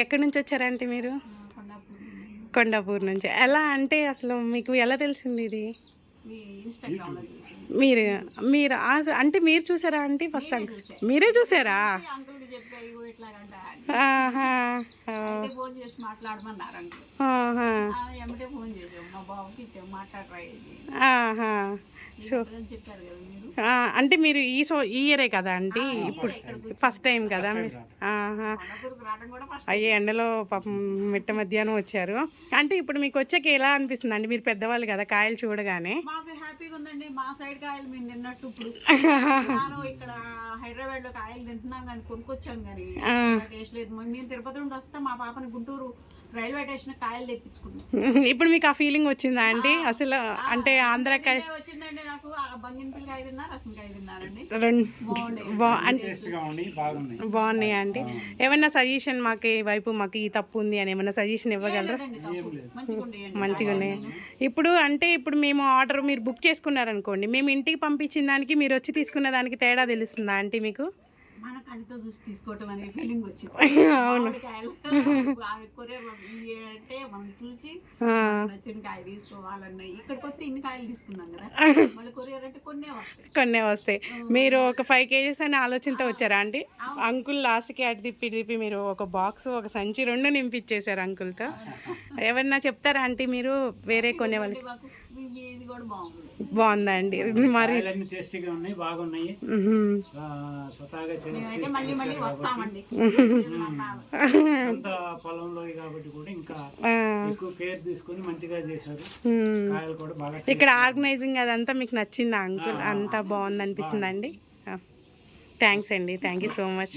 ఎక్కడి నుంచి వచ్చారంటే మీరు? కొండాపూర్ నుంచి. ఎలా అంటే అసలు మీకు ఎలా తెలిసింది ఇది? మీరు మీరు అంటే మీరు చూసారా అంటే ఫస్ట్ మీరే చూసారా? ఆహా ఆహా సో అంటే మీరు ఈ ఇయరే కదా అంటే ఇప్పుడు ఫస్ట్ టైం కదా మీరు? అయ్యే ఎండలో పాపం మిట్ట మధ్యాహ్నం వచ్చారు. అంటే ఇప్పుడు మీకు వచ్చాక ఎలా అనిపిస్తుంది అండి? మీరు పెద్దవాళ్ళు కదా, కాయలు చూడగానే. హ్యాపీగా ఉందండి. మా సైడ్ కాయలు మేము తిన్నట్టు ఇప్పుడు ఇక్కడ హైదరాబాద్ లో కాయలు తింటున్నాం కానీ కొనుక్కొచ్చాం కానీ టేస్ట్ లేదు. మేము తిరుపతి నుండి వస్తే మా పాపని గుంటూరు రైల్వే స్టేషన్ కాయలు తెప్పించుకున్నాం. ఇప్పుడు మీకు ఆ ఫీలింగ్ వచ్చిందా అండి అసలు? అంటే ఆంధ్రకాయ వచ్చిందండి నాకు. బంగినపల్లి కాయ తిన్నా, రసంకాయ తిన్నారండి. బాగున్నాయి అండి. ఏమన్నా సజెషన్ మాకు వైపు మాకు ఈ తప్పు ఉంది అని ఏమన్నా సజెషన్ ఇవ్వగలరా? మంచిగా ఉన్నాయి. ఇప్పుడు అంటే ఇప్పుడు మేము ఆర్డర్ మీరు బుక్ చేసుకున్నారనుకోండి, మేము ఇంటికి పంపించిన దానికి మీరు వచ్చి తీసుకున్న దానికి తేడా తెలుస్తుందా అంటే మీకు? మన కళ్ళతో చూసి తీసుకోవటం అనే ఫీలింగ్ వచ్చింది. అవును. కొరియర్ అంటే మనం చూసి నచ్చిన కాయ తీసుకోవాలన్న ఇక్కడికి వస్తే ఇన్ని కాయలు తీసుకున్నాం కదా, మళ్ళీ కొరియర్ అంటే కొన్నే వస్తాయి. మీరు ఒక 5 kgs అని ఆలోచనతో వచ్చారా అండి? అంకుల్ లాస్ట్కి అటు తిప్పి మీరు ఒక బాక్స్ ఒక సంచి 2 నింపిచ్చేసారు అంకుల్తో. ఏమన్నా చెప్తారా అంటే మీరు వేరే కొనేవాళ్ళు? బాగుందండి. మరి టేస్టీగా ఉన్నాయి, బాగున్నాయి. పొలంలో కాబట్టి కూడా ఇంకా ఎక్కువ కేర్ తీసుకొని మంచిగా చేశారు. కాయలు కూడా బాగా. ఇక్కడ ఆర్గనైజింగ్ అదంతా మీకు నచ్చిందా అంకుల్? అంతా బాగుంది అనిపిస్తుంది అండి. థ్యాంక్స్ అండి, థ్యాంక్ యూ సో మచ్.